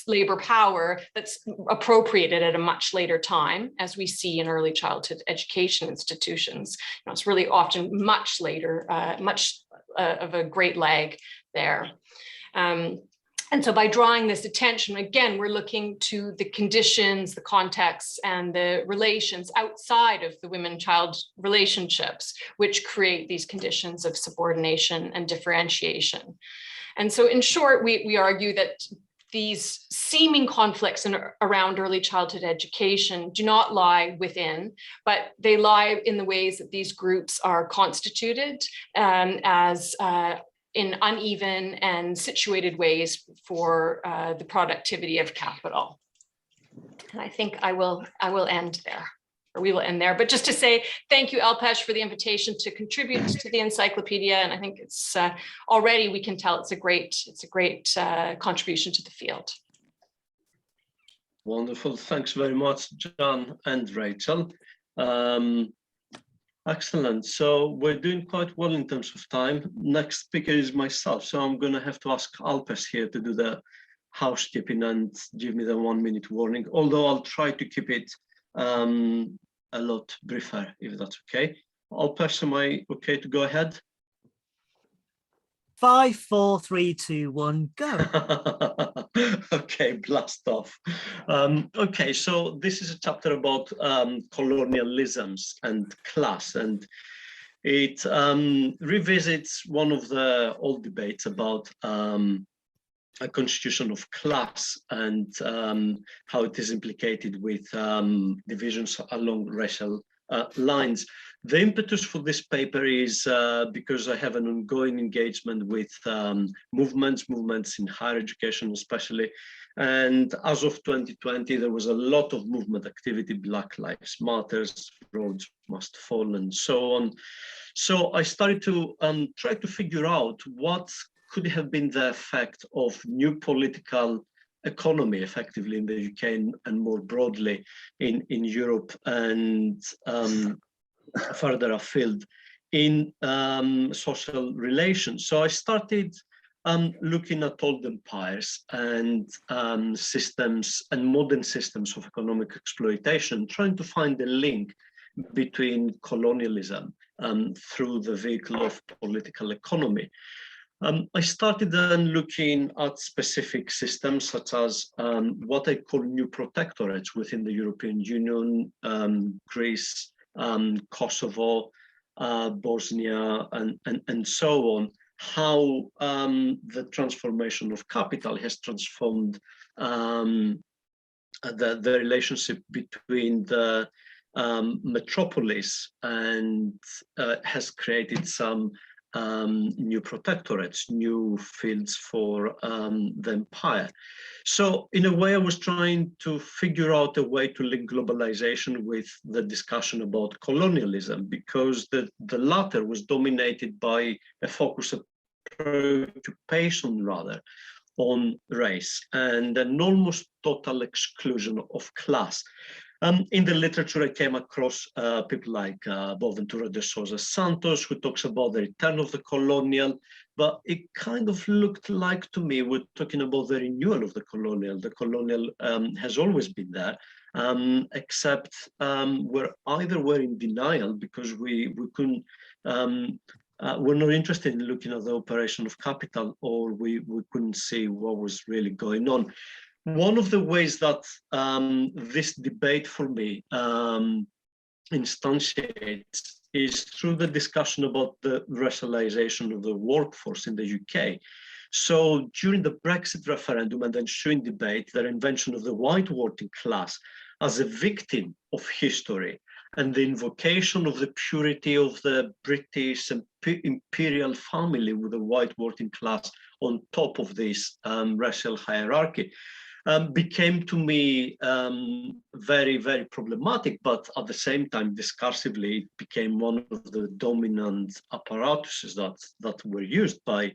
labor power that's appropriated at a much later time, as we see in early childhood education institutions. You know, it's really often much later, much of a great lag there. And so by drawing this attention, again, we're looking to the conditions, the contexts, and the relations outside of the women-child relationships, which create these conditions of subordination and differentiation. And so in short, we argue that these seeming conflicts around early childhood education do not lie within, but they lie in the ways that these groups are constituted as in uneven and situated ways for the productivity of capital. And I think I will end there. we will end there. But just to say thank you, ALPESH, for the invitation to contribute to the encyclopedia. And I think it's already we can tell it's a great contribution to the field. Wonderful. Thanks very much, John and Rachel. Excellent. So we're doing quite well in terms of time. Next speaker is myself. So I'm going to have to ask ALPESH here to do the housekeeping and give me the 1 minute warning, although I'll try to keep it a lot briefer, if that's okay. ALPESH, am I okay to go ahead? 5, 4, 3, 2, 1, go. Okay, blast off. Okay, so this is a chapter about colonialisms and class, and it revisits one of the old debates about a constitution of class and how it is implicated with divisions along racial lines. The impetus for this paper is because I have an ongoing engagement with movements in higher education especially, and as of 2020 there was a lot of movement activity, Black Lives Matters, Roads Must Fall, and so on. So I started to try to figure out what could have been the effect of new political economy effectively in the UK and more broadly in Europe and further afield in social relations. So I started looking at old empires and systems and modern systems of economic exploitation, trying to find a link between colonialism through the vehicle of political economy. I started then looking at specific systems such as what I call new protectorates within the European Union, Greece, Kosovo, Bosnia, and so on, how the transformation of capital has transformed the relationship between the metropolis and has created some new protectorates, new fields for the empire. So in a way, I was trying to figure out a way to link globalization with the discussion about colonialism, because the latter was dominated by a focus of preoccupation rather on race and an almost total exclusion of class. In the literature, I came across people like Boaventura de Sousa Santos, who talks about the return of the colonial, but it kind of looked like to me we're talking about the renewal of the colonial. The colonial has always been there, except we're in denial because we couldn't, we're not interested in looking at the operation of capital, or we couldn't see what was really going on. One of the ways that this debate for me instantiates is through the discussion about the racialization of the workforce in the UK. So during the Brexit referendum and ensuing debate, the invention of the white working class as a victim of history and the invocation of the purity of the British imperial family with the white working class on top of this racial hierarchy became to me very, very problematic, but at the same time, discursively, it became one of the dominant apparatuses that were used by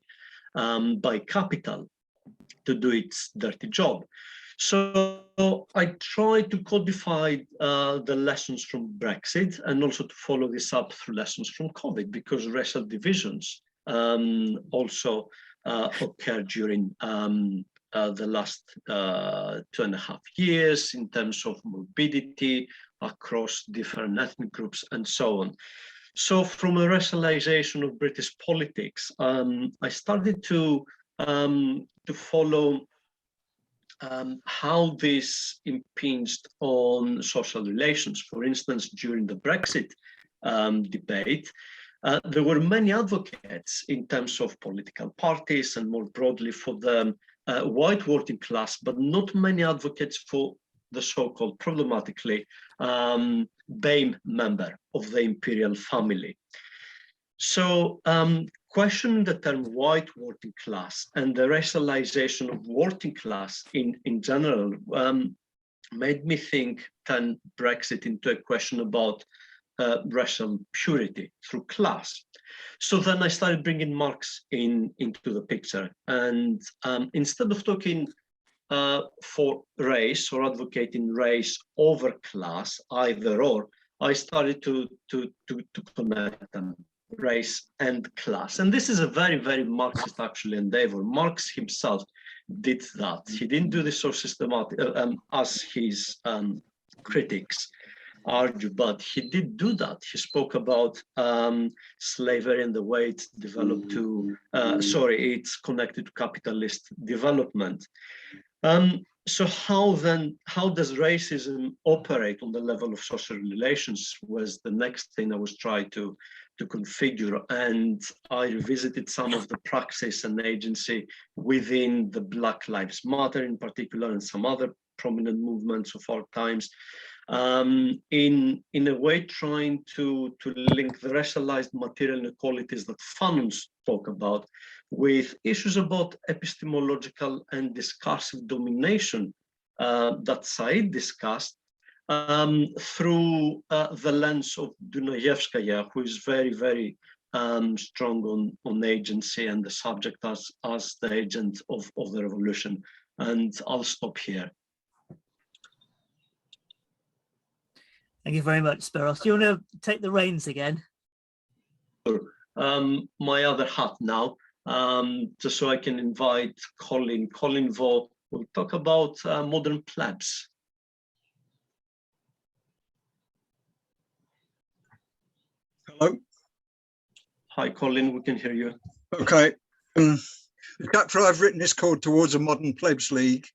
capital to do its dirty job. So I tried to codify the lessons from Brexit and also to follow this up through lessons from COVID, because racial divisions also occurred during the last 2.5 years in terms of morbidity across different ethnic groups and so on. So from a racialization of British politics, I started to follow how this impinged on social relations. For instance, during the Brexit debate, there were many advocates in terms of political parties and more broadly for the white working class, but not many advocates for the so-called problematically BAME member of the imperial family. So questioning the term white working class and the racialization of working class in general made me think, turn Brexit into a question about racial purity through class. So then I started bringing Marx into the picture, and instead of talking for race or advocating race over class, either or, I started to connect them, race and class. And this is a very, very Marxist actually endeavor. Marx himself did that. He didn't do this so systematic as his critics argue, but he did do that. He spoke about slavery and the way it's developed to, it's connected to capitalist development. So how does racism operate on the level of social relations was the next thing I was trying to configure, and I revisited some of the praxis and agency within the Black Lives Matter in particular and some other prominent movements of our times, in a way trying to link the racialized material inequalities that Fanon spoke about with issues about epistemological and discursive domination that Said discussed through the lens of Dunayevskaya, who is very, very strong on agency and the subject as the agent of the revolution. And I'll stop here. Thank you very much, Spyros. Do you want to take the reins again? Sure. My other hat now, just so I can invite Colin. Colin will talk about modern plebs. Hello. Hi, Colin, we can hear you. Okay. The chapter I've written is called Towards a Modern Plebs League.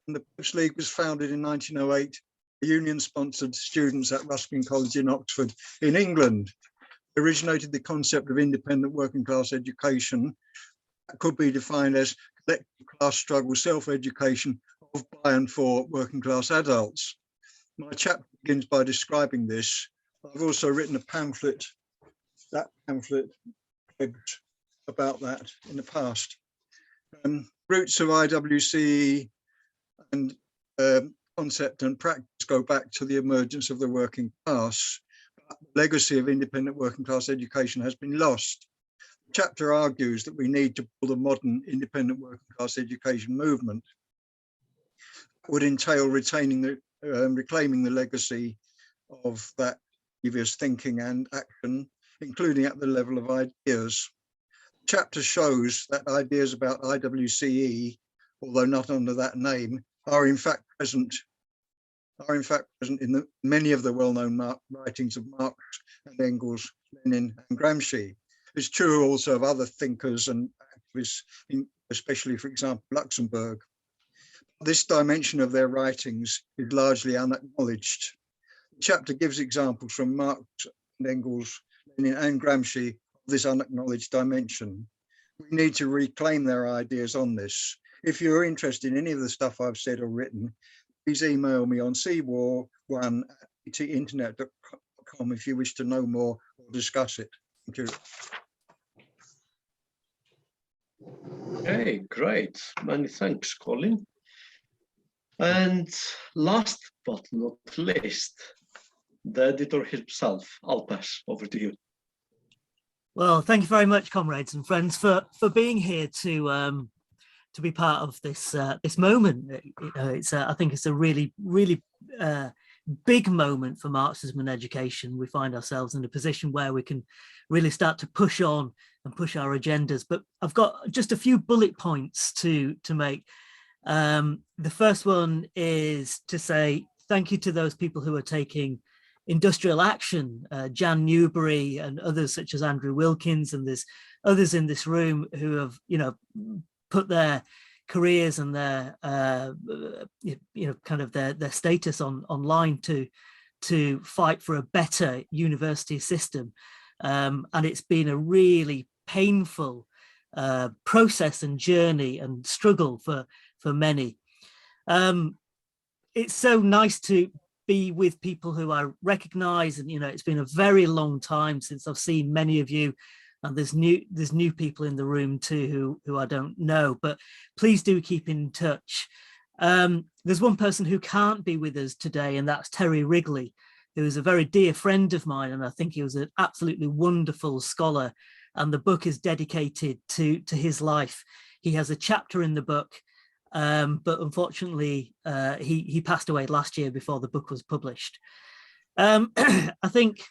And the Plebs League was founded in 1908. A union-sponsored students at Ruskin College in Oxford in England. It originated the concept of independent working class education that could be defined as collective class struggle self-education of, by and for working class adults. My chapter begins by describing this. I've also written a pamphlet, that pamphlet about that in the past. Roots of IWCE and concept and practice go back to the emergence of the working class. But the legacy of independent working class education has been lost. The chapter argues that we need to build a modern independent working class education movement. It would entail retaining the reclaiming the legacy of that previous thinking and action, including at the level of ideas. The chapter shows that ideas about IWCE, although not under that name, are in fact present in many of the well-known writings of Marx and Engels, Lenin and Gramsci. It's true also of other thinkers and activists, especially, for example, Luxemburg. This dimension of their writings is largely unacknowledged. The chapter gives examples from Marx and Engels, Lenin and Gramsci of this unacknowledged dimension. We need to reclaim their ideas on this. If you're interested in any of the stuff I've said or written, please email me on cwar1@internet.com if you wish to know more or discuss it. Thank you. Okay, great. Many thanks, Colin. And last but not least, the editor himself, ALPESH, over to you. Well, thank you very much, comrades and friends, for being here to be part of this this moment. I think it's a really big moment for Marxism and education. We find ourselves in a position where we can really start to push on and push our agendas. But I've got just a few bullet points to make. The first one is to say thank you to those people who are taking industrial action, Jan Newbery and others such as Andrew Wilkins, and there's others in this room who have, put their careers and their, kind of their status online to fight for a better university system. And it's been a really painful process and journey and struggle for many. It's so nice to be with people who I recognize, and it's been a very long time since I've seen many of you, and there's new people in the room too who I don't know, but please do keep in touch. There's one person who can't be with us today, and that's Terry Wrigley, who is a very dear friend of mine, and I think he was an absolutely wonderful scholar, and the book is dedicated to his life. He has a chapter in the book, but unfortunately he passed away last year before the book was published. I think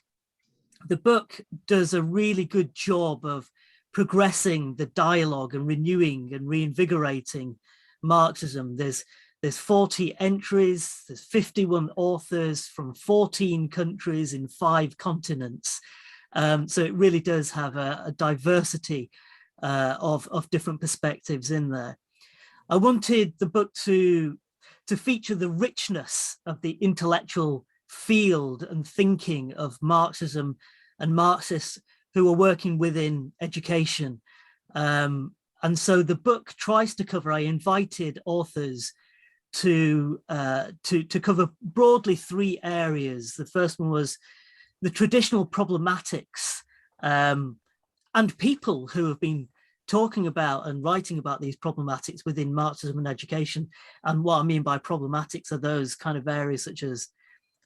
the book does a really good job of progressing the dialogue and renewing and reinvigorating Marxism. There's 40 entries, there's 51 authors from 14 countries in 5 continents. So it really does have a diversity of different perspectives in there. I wanted the book to feature the richness of the intellectual field and thinking of Marxism and Marxists who are working within education. And so the book tries to cover, I invited authors to cover broadly 3 areas. The first one was the traditional problematics and people who have been talking about and writing about these problematics within Marxism and education. And what I mean by problematics are those kind of areas such as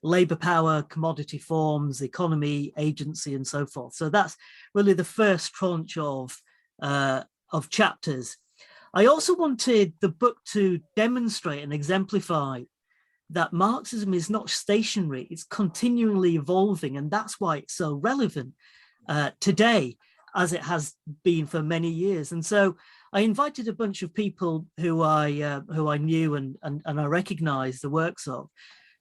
labor power, commodity forms, economy, agency, and so forth. So that's really the first tranche of chapters. I also wanted the book to demonstrate and exemplify that Marxism is not stationary, it's continually evolving, and that's why it's so relevant today, as it has been for many years. And so I invited a bunch of people who I knew and I recognized the works of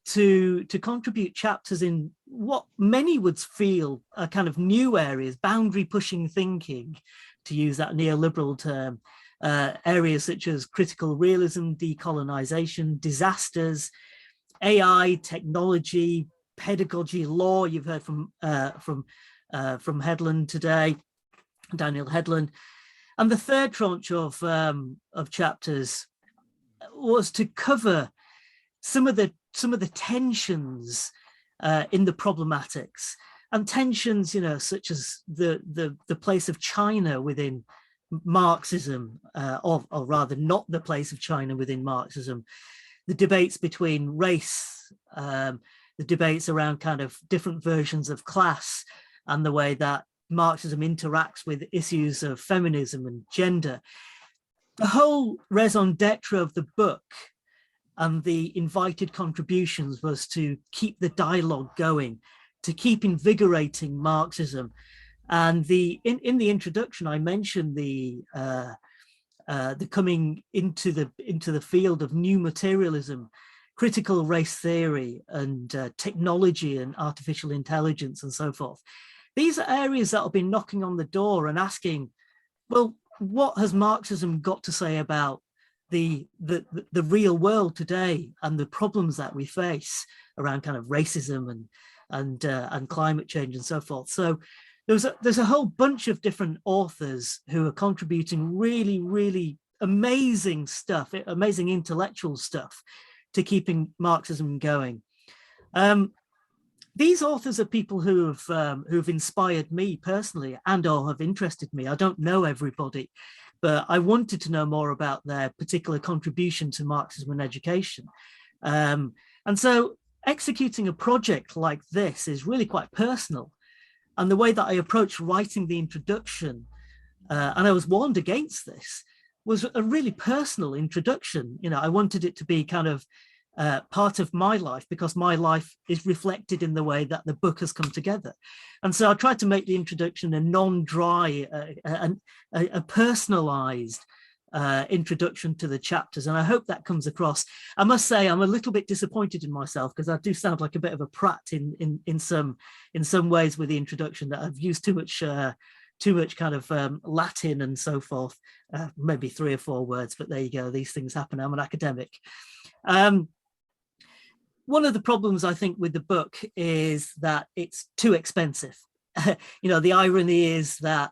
to contribute chapters in what many would feel are kind of new areas, boundary pushing thinking, to use that neoliberal term, areas such as critical realism, decolonization, disasters, AI, technology, pedagogy, law. You've heard from HEDLUND today, Daniel HEDLUND. And the third tranche of chapters was to cover some of the tensions in the problematics, and tensions, you know, such as the place of China within Marxism, or rather not the place of China within Marxism, the debates between race, the debates around kind of different versions of class, and the way that Marxism interacts with issues of feminism and gender. The whole raison d'etre of the book and the invited contributions was to keep the dialogue going, to keep invigorating Marxism. And in the introduction, I mentioned the coming into the field of new materialism, critical race theory, and technology and artificial intelligence and so forth. These are areas that have been knocking on the door and asking, well, what has Marxism got to say about the real world today and the problems that we face around kind of racism and climate change and so forth? So there's a whole bunch of different authors who are contributing really, really amazing stuff, amazing intellectual stuff to keeping Marxism going. These authors are people who've inspired me personally and or have interested me. I don't know everybody, but I wanted to know more about their particular contribution to Marxism and education. And so executing a project like this is really quite personal. And the way that I approached writing the introduction, and I was warned against this, was a really personal introduction. You know, I wanted it to be kind of part of my life, because my life is reflected in the way that the book has come together. And so I tried to make the introduction a non-dry, a personalized introduction to the chapters, and I hope that comes across. I must say I'm a little bit disappointed in myself, because I do sound like a bit of a prat in some ways with the introduction, that I've used too much kind of Latin and so forth, maybe 3 or 4 words, but there you go, these things happen. I'm an academic. One of the problems I think with the book is that it's too expensive. You know, the irony is that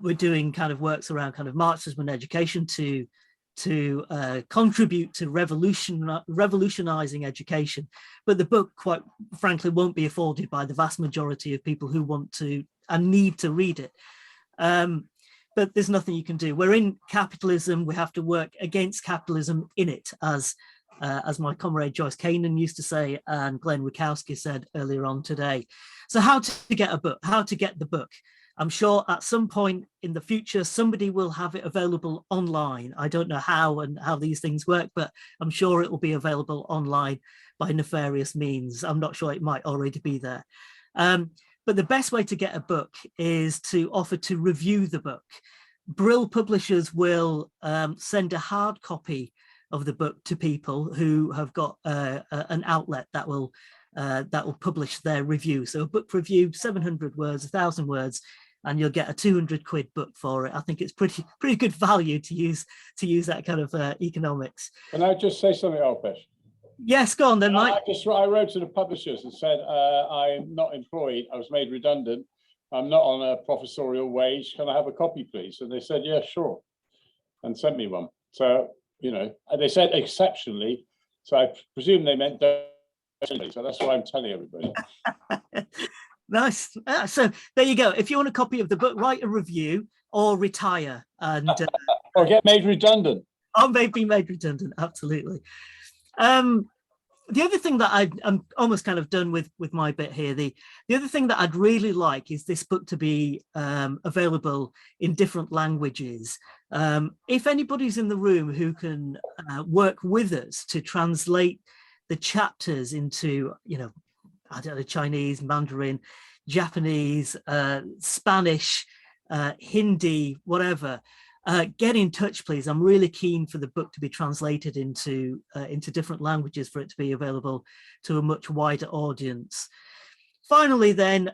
we're doing kind of works around kind of Marxism and education to contribute to revolutionizing education, but the book, quite frankly, won't be afforded by the vast majority of people who want to and need to read it. But but there's nothing you can do. We're in capitalism. We have to work against capitalism in it, as my comrade Joyce Kanan used to say, and Glenn RIKOWSKI said earlier on today. So how to get a book, how to get the book. I'm sure at some point in the future, somebody will have it available online. I don't know how and how these things work, but I'm sure it will be available online by nefarious means. I'm not sure, it might already be there. But the best way to get a book is to offer to review the book. Brill publishers will send a hard copy of the book to people who have got an outlet that will publish their review. So a book review, 700 words, 1,000 words, and you'll get a 200 quid book for it. I think it's pretty good value to use that kind of economics. Can I just say something, Alpesh? Yes, go on then, Mike. I wrote to the publishers and said, I'm not employed, I was made redundant, I'm not on a professorial wage, can I have a copy please? And they said, yeah, sure, and sent me one. So, you know, and they said exceptionally, so I presume they meant don't, so that's why I'm telling everybody. Nice. So there you go. If you want a copy of the book, write a review or retire and or get made redundant. Or maybe made redundant. Absolutely. The other thing that I'm almost kind of done with my bit here. The other thing that I'd really like is this book to be available in different languages. If anybody's in the room who can work with us to translate the chapters into, you know, I don't know, Chinese, Mandarin, Japanese, Spanish, Hindi, whatever, get in touch, please. I'm really keen for the book to be translated into different languages for it to be available to a much wider audience. Finally, then,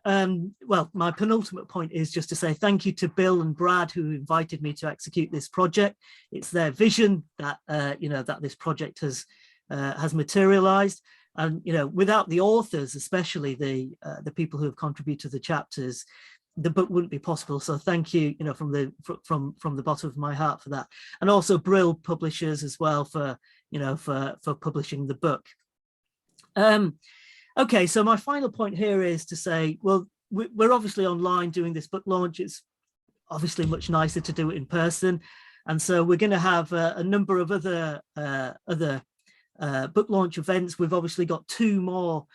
well, my penultimate point is just to say thank you to Bill and Brad who invited me to execute this project. It's their vision that you know, that this project has materialized. And, you know, without the authors, especially the people who have contributed to the chapters, the book wouldn't be possible. So thank you, you know, from the bottom of my heart for that. And also Brill publishers as well for, you know, for publishing the book. Okay, so my final point here is to say, well, we're obviously online doing this book launch. It's obviously much nicer to do it in person. And so we're going to have a number of other book launch events. We've obviously got 2 more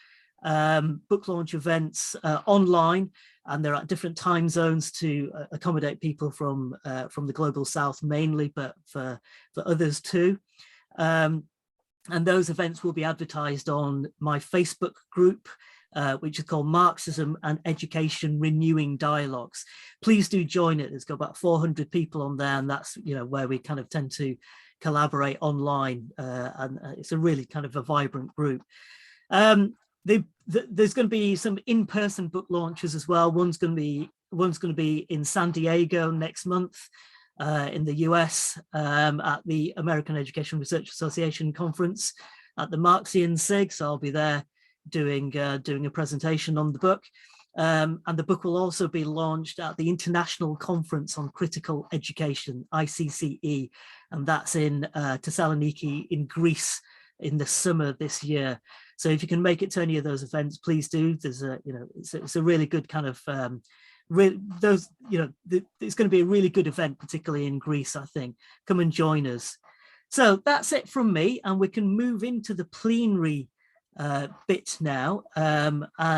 book launch events online, and they're at different time zones to accommodate people from the global south mainly, but for others too. And those events will be advertised on my Facebook group, which is called Marxism and Education Renewing Dialogues. Please do join it. There's got about 400 people on there, and that's, you know, where we kind of tend to collaborate online, and it's a really kind of a vibrant group. There's going to be some in-person book launches as well. One's going to be in San Diego next month in the US at the American Education Research Association conference at the Marxian SIG. So I'll be there doing a presentation on the book. And the book will also be launched at the International Conference on Critical Education, ICCE, and that's in Thessaloniki in Greece in the summer this year. So if you can make it to any of those events, please do. There's a, you know, it's a really good kind of it's going to be a really good event, particularly in Greece, I think. Come and join us. So that's it from me, and we can move into the plenary bit now.